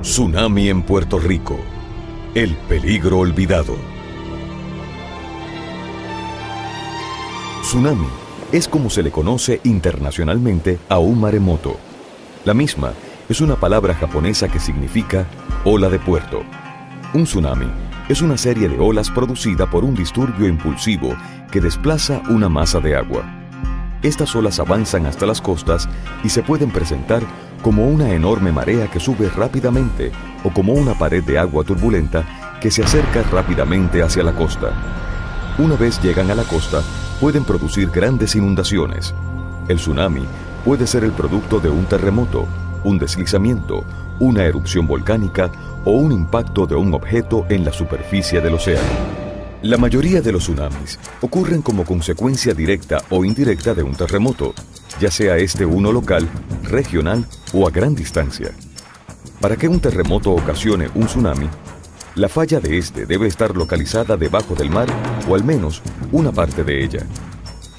Tsunami en Puerto Rico. El peligro olvidado. Tsunami es como se le conoce internacionalmente a un maremoto. La misma es una palabra japonesa que significa ola de puerto. Un tsunami es una serie de olas producida por un disturbio impulsivo que desplaza una masa de agua. Estas olas avanzan hasta las costas y se pueden presentar como una enorme marea que sube rápidamente o como una pared de agua turbulenta que se acerca rápidamente hacia la costa. Una vez llegan a la costa, pueden producir grandes inundaciones. El tsunami puede ser el producto de un terremoto, un deslizamiento, una erupción volcánica o un impacto de un objeto en la superficie del océano. La mayoría de los tsunamis ocurren como consecuencia directa o indirecta de un terremoto, ya sea este uno local, regional o a gran distancia. Para que un terremoto ocasione un tsunami, la falla de este debe estar localizada debajo del mar o al menos una parte de ella.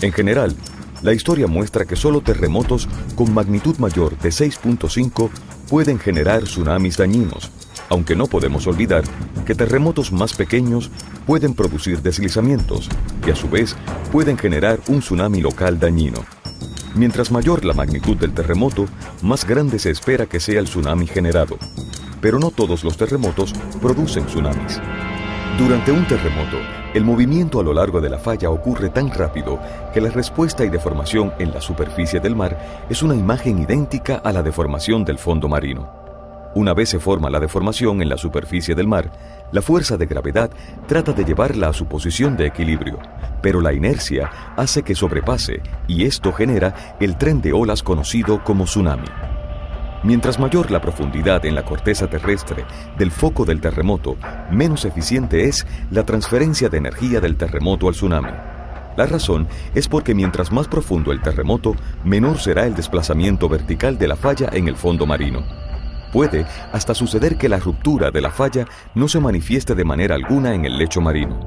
En general, la historia muestra que solo terremotos con magnitud mayor de 6.5 pueden generar tsunamis dañinos, aunque no podemos olvidar que terremotos más pequeños pueden producir deslizamientos, que a su vez pueden generar un tsunami local dañino. Mientras mayor la magnitud del terremoto, más grande se espera que sea el tsunami generado. Pero no todos los terremotos producen tsunamis. Durante un terremoto, el movimiento a lo largo de la falla ocurre tan rápido que la respuesta y deformación en la superficie del mar es una imagen idéntica a la deformación del fondo marino. Una vez se forma la deformación en la superficie del mar, la fuerza de gravedad trata de llevarla a su posición de equilibrio, pero la inercia hace que sobrepase y esto genera el tren de olas conocido como tsunami. Mientras mayor la profundidad en la corteza terrestre del foco del terremoto, menos eficiente es la transferencia de energía del terremoto al tsunami. La razón es porque mientras más profundo el terremoto, menor será el desplazamiento vertical de la falla en el fondo marino. Puede hasta suceder que la ruptura de la falla no se manifieste de manera alguna en el lecho marino.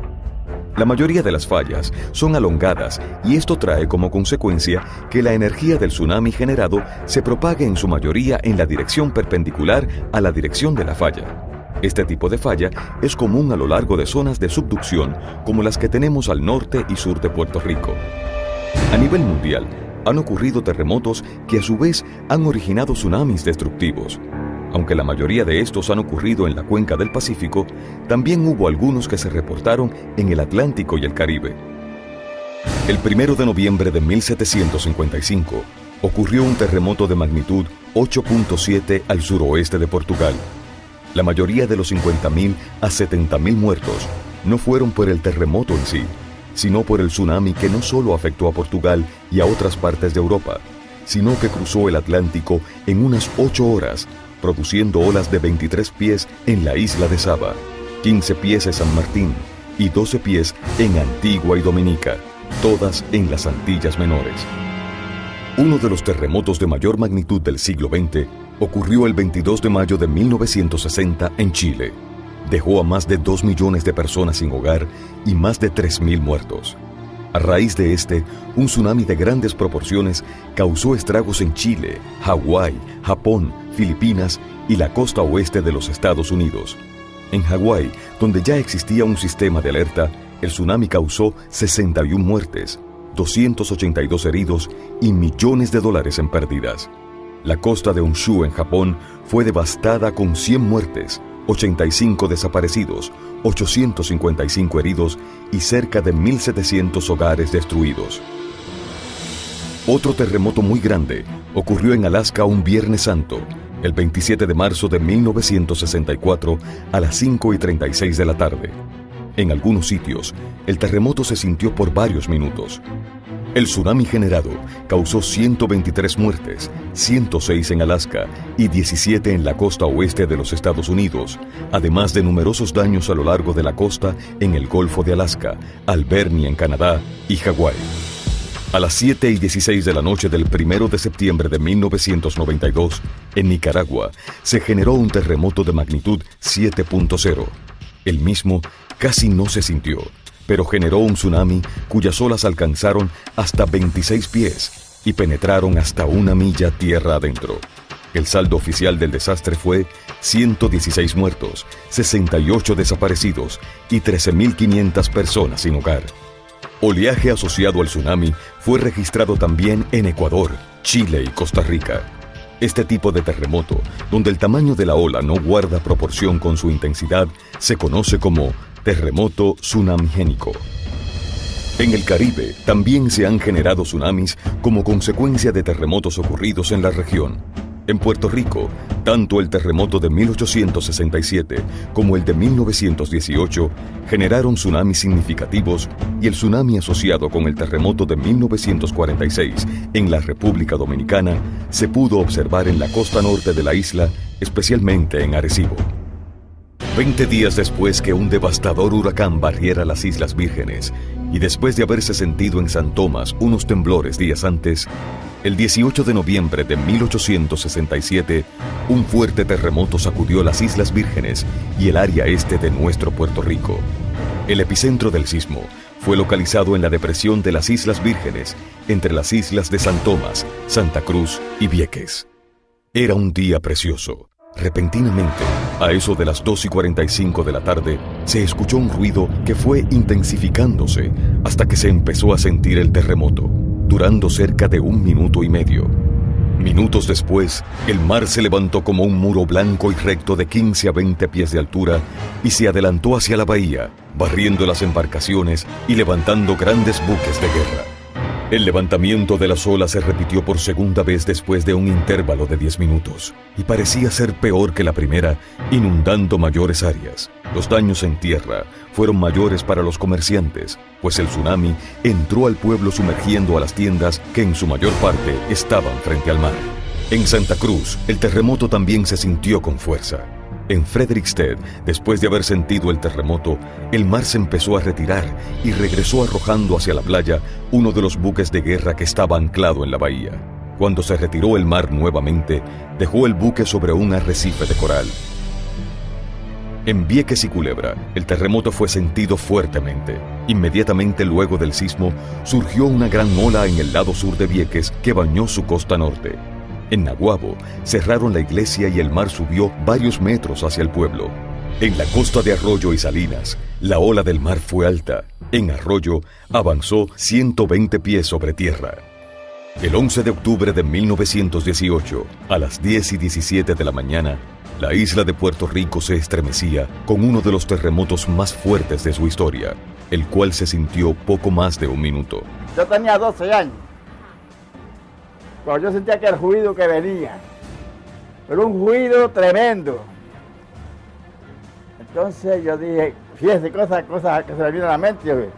La mayoría de las fallas son alongadas y esto trae como consecuencia que la energía del tsunami generado se propague en su mayoría en la dirección perpendicular a la dirección de la falla. Este tipo de falla es común a lo largo de zonas de subducción como las que tenemos al norte y sur de Puerto Rico. A nivel mundial, han ocurrido terremotos que a su vez han originado tsunamis destructivos. Aunque la mayoría de estos han ocurrido en la cuenca del Pacífico, también hubo algunos que se reportaron en el Atlántico y el Caribe. El 1 de noviembre de 1755 ocurrió un terremoto de magnitud 8.7 al suroeste de Portugal. La mayoría de los 50.000 a 70.000 muertos no fueron por el terremoto en sí, sino por el tsunami que no solo afectó a Portugal y a otras partes de Europa, sino que cruzó el Atlántico en unas 8 horas, produciendo olas de 23 pies en la isla de Saba, 15 pies en San Martín y 12 pies en Antigua y Dominica, todas en las Antillas Menores. Uno de los terremotos de mayor magnitud del siglo XX ocurrió el 22 de mayo de 1960 en Chile. Dejó a más de 2 millones de personas sin hogar y más de 3.000 muertos. A raíz de un tsunami de grandes proporciones causó estragos en Chile, Hawái, Japón, Filipinas y la costa oeste de los Estados Unidos. En Hawái, donde ya existía un sistema de alerta, el tsunami causó 61 muertes, 282 heridos y millones de dólares en pérdidas. La costa de Honshu en Japón fue devastada con 100 muertes, 85 desaparecidos, 855 heridos y cerca de 1.700 hogares destruidos. Otro terremoto muy grande ocurrió en Alaska un Viernes Santo, el 27 de marzo de 1964 a las 5:36 de la tarde. En algunos sitios, el terremoto se sintió por varios minutos. El tsunami generado causó 123 muertes, 106 en Alaska y 17 en la costa oeste de los Estados Unidos, además de numerosos daños a lo largo de la costa en el Golfo de Alaska, Albernia en Canadá y Hawái. A las 7:16 de la noche del 1 de septiembre de 1992, en Nicaragua, se generó un terremoto de magnitud 7.0. El mismo casi no se sintió, pero generó un tsunami cuyas olas alcanzaron hasta 26 pies y penetraron hasta 1 milla tierra adentro. El saldo oficial del desastre fue 116 muertos, 68 desaparecidos y 13.500 personas sin hogar. Oleaje asociado al tsunami fue registrado también en Ecuador, Chile y Costa Rica. Este tipo de terremoto, donde el tamaño de la ola no guarda proporción con su intensidad, se conoce como terremoto tsunamigénico. En el Caribe también se han generado tsunamis como consecuencia de terremotos ocurridos en la región. En Puerto Rico, tanto el terremoto de 1867 como el de 1918 generaron tsunamis significativos y el tsunami asociado con el terremoto de 1946 en la República Dominicana se pudo observar en la costa norte de la isla, especialmente en Arecibo. 20 días después que un devastador huracán barriera las Islas Vírgenes y después de haberse sentido en San Tomás unos temblores días antes, el 18 de noviembre de 1867, un fuerte terremoto sacudió las Islas Vírgenes y el área este de nuestro Puerto Rico. El epicentro del sismo fue localizado en la depresión de las Islas Vírgenes, entre las islas de San Tomás, Santa Cruz y Vieques. Era un día precioso. Repentinamente, a eso de las 2:45 de la tarde, se escuchó un ruido que fue intensificándose hasta que se empezó a sentir el terremoto, durando cerca de 1 minuto y medio. Minutos después, el mar se levantó como un muro blanco y recto de 15 a 20 pies de altura y se adelantó hacia la bahía, barriendo las embarcaciones y levantando grandes buques de guerra. El levantamiento de las olas se repitió por segunda vez después de un intervalo de 10 minutos y parecía ser peor que la primera, inundando mayores áreas. Los daños en tierra fueron mayores para los comerciantes, pues el tsunami entró al pueblo sumergiendo a las tiendas que en su mayor parte estaban frente al mar. En Santa Cruz, el terremoto también se sintió con fuerza. En Frederiksted, después de haber sentido el terremoto, el mar se empezó a retirar y regresó arrojando hacia la playa uno de los buques de guerra que estaba anclado en la bahía. Cuando se retiró el mar nuevamente, dejó el buque sobre un arrecife de coral. En Vieques y Culebra, el terremoto fue sentido fuertemente. Inmediatamente luego del sismo, surgió una gran ola en el lado sur de Vieques que bañó su costa norte. En Naguabo, cerraron la iglesia y el mar subió varios metros hacia el pueblo. En la costa de Arroyo y Salinas, la ola del mar fue alta. En Arroyo, avanzó 120 pies sobre tierra. El 11 de octubre de 1918, a las 10:17 de la mañana, la isla de Puerto Rico se estremecía con uno de los terremotos más fuertes de su historia, el cual se sintió poco más de 1 minuto. Yo tenía 12 años. Cuando yo sentía que el ruido que venía, pero un ruido tremendo. Entonces yo dije, fíjese, cosas que se me vino a la mente, yo dije,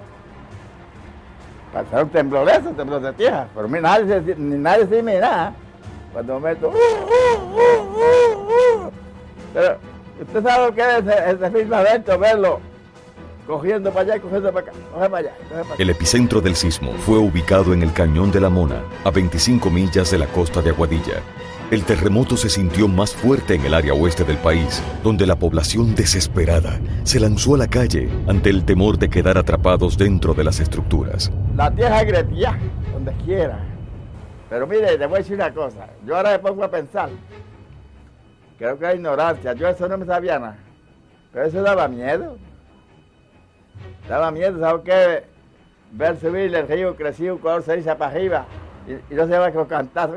para hacer un temblor eso, un temblor de tierra, pero nadie se me nada. Cuando me meto, pero usted sabe lo que es ese filme adentro, verlo, cogiendo para allá y cogiendo para acá, coge para allá, coge para acá. El epicentro del sismo fue ubicado en el Cañón de la Mona, a 25 millas de la costa de Aguadilla. El terremoto se sintió más fuerte en el área oeste del país, donde la población desesperada se lanzó a la calle ante el temor de quedar atrapados dentro de las estructuras. La tierra gretía, donde quiera. Pero mire, le voy a decir una cosa, yo ahora me pongo a pensar, creo que es ignorancia, yo eso no me sabía nada, pero eso daba miedo. Daba miedo, ¿sabes qué? Ver subir el río crecido, un color ceniza para arriba y no se va con cantazos.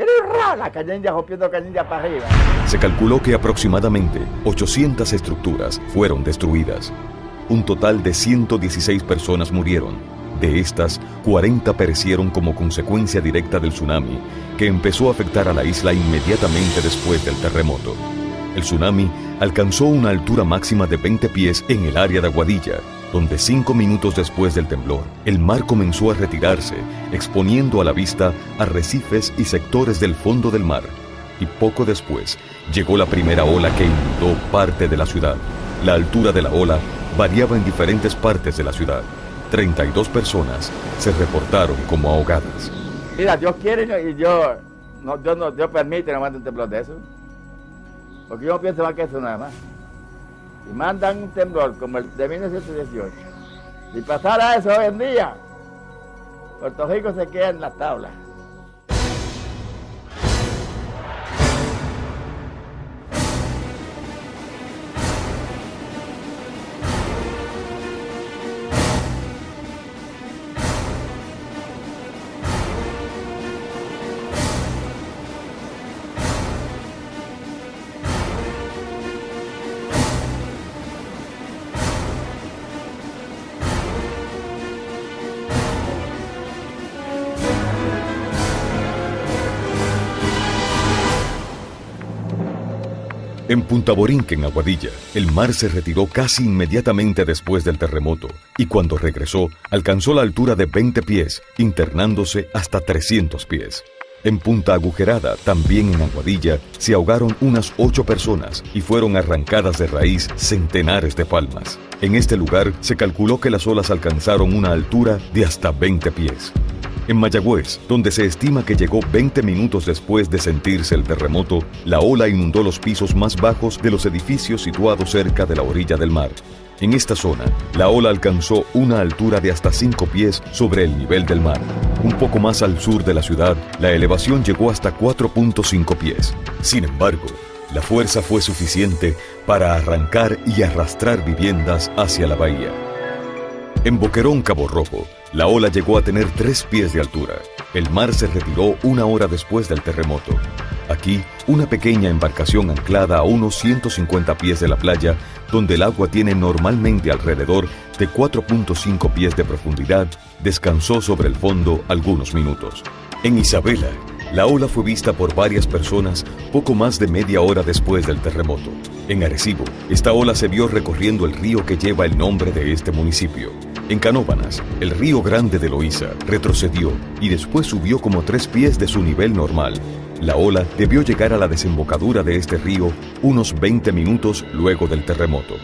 La caña india rompiendo caña india para arriba. Se calculó que aproximadamente 800 estructuras fueron destruidas. Un total de 116 personas murieron. De estas, 40 perecieron como consecuencia directa del tsunami, que empezó a afectar a la isla inmediatamente después del terremoto. El tsunami alcanzó una altura máxima de 20 pies en el área de Aguadilla, donde 5 minutos después del temblor, el mar comenzó a retirarse, exponiendo a la vista arrecifes y sectores del fondo del mar. Y poco después, llegó la primera ola que inundó parte de la ciudad. La altura de la ola variaba en diferentes partes de la ciudad. 32 personas se reportaron como ahogadas. Mira, Dios quiere y Dios permite no mande un temblor de eso. Porque yo no pienso más que eso nada más. Y mandan un temblor como el de 1918. Si pasara eso hoy en día, Puerto Rico se queda en las tablas. En Punta Borinque, en Aguadilla, el mar se retiró casi inmediatamente después del terremoto y cuando regresó alcanzó la altura de 20 pies, internándose hasta 300 pies. En Punta Agujerada, también en Aguadilla, se ahogaron unas 8 personas y fueron arrancadas de raíz centenares de palmas. En este lugar se calculó que las olas alcanzaron una altura de hasta 20 pies. En Mayagüez, donde se estima que llegó 20 minutos después de sentirse el terremoto, la ola inundó los pisos más bajos de los edificios situados cerca de la orilla del mar. En esta zona, la ola alcanzó una altura de hasta 5 pies sobre el nivel del mar. Un poco más al sur de la ciudad, la elevación llegó hasta 4.5 pies. Sin embargo, la fuerza fue suficiente para arrancar y arrastrar viviendas hacia la bahía. En Boquerón, Cabo Rojo, la ola llegó a tener 3 pies de altura. El mar se retiró 1 hora después del terremoto. Aquí, una pequeña embarcación anclada a unos 150 pies de la playa, donde el agua tiene normalmente alrededor de 4.5 pies de profundidad, descansó sobre el fondo algunos minutos. En Isabela, la ola fue vista por varias personas poco más de media hora después del terremoto. En Arecibo, esta ola se vio recorriendo el río que lleva el nombre de este municipio. En Canóvanas, el río Grande de Loíza retrocedió y después subió como 3 pies de su nivel normal. La ola debió llegar a la desembocadura de este río unos 20 minutos luego del terremoto.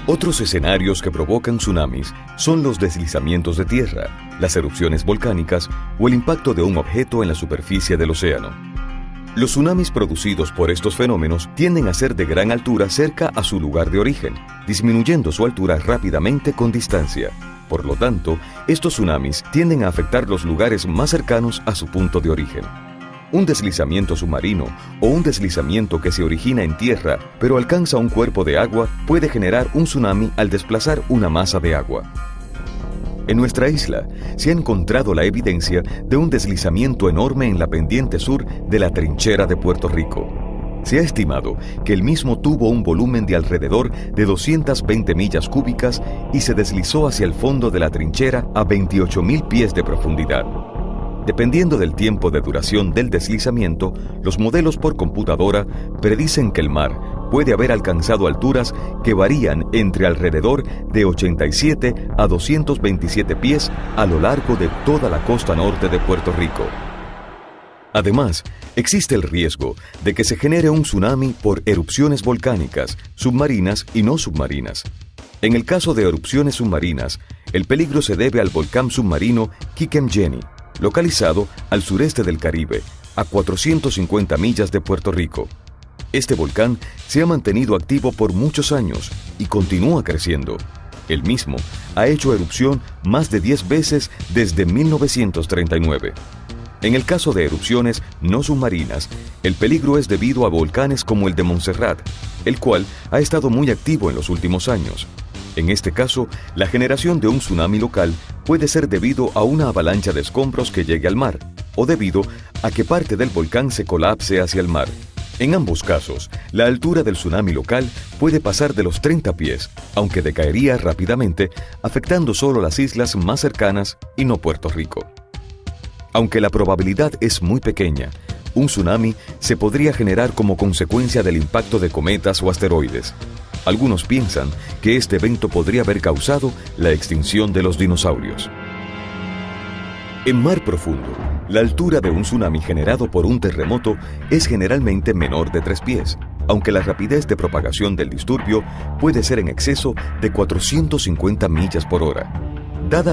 Otros escenarios que provocan tsunamis son los deslizamientos de tierra, las erupciones volcánicas o el impacto de un objeto en la superficie del océano. Los tsunamis producidos por estos fenómenos tienden a ser de gran altura cerca a su lugar de origen, disminuyendo su altura rápidamente con distancia. Por lo tanto, estos tsunamis tienden a afectar los lugares más cercanos a su punto de origen. Un deslizamiento submarino o un deslizamiento que se origina en tierra pero alcanza un cuerpo de agua puede generar un tsunami al desplazar una masa de agua. En nuestra isla se ha encontrado la evidencia de un deslizamiento enorme en la pendiente sur de la trinchera de Puerto Rico. Se ha estimado que el mismo tuvo un volumen de alrededor de 220 millas cúbicas y se deslizó hacia el fondo de la trinchera a 28.000 pies de profundidad. Dependiendo del tiempo de duración del deslizamiento, los modelos por computadora predicen que el mar puede haber alcanzado alturas que varían entre alrededor de 87 a 227 pies a lo largo de toda la costa norte de Puerto Rico. Además, existe el riesgo de que se genere un tsunami por erupciones volcánicas, submarinas y no submarinas. En el caso de erupciones submarinas, el peligro se debe al volcán submarino Quiquemgeny, localizado al sureste del Caribe, a 450 millas de Puerto Rico. Este volcán se ha mantenido activo por muchos años y continúa creciendo. El mismo ha hecho erupción más de 10 veces desde 1939. En el caso de erupciones no submarinas, el peligro es debido a volcanes como el de Montserrat, el cual ha estado muy activo en los últimos años. En este caso, la generación de un tsunami local puede ser debido a una avalancha de escombros que llegue al mar, o debido a que parte del volcán se colapse hacia el mar. En ambos casos, la altura del tsunami local puede pasar de los 30 pies, aunque decaería rápidamente, afectando solo las islas más cercanas y no Puerto Rico. Aunque la probabilidad es muy pequeña, un tsunami se podría generar como consecuencia del impacto de cometas o asteroides. Algunos piensan que este evento podría haber causado la extinción de los dinosaurios. En mar profundo, la altura de un tsunami generado por un terremoto es generalmente menor de 3 pies, aunque la rapidez de propagación del disturbio puede ser en exceso de 450 millas por hora. Dada la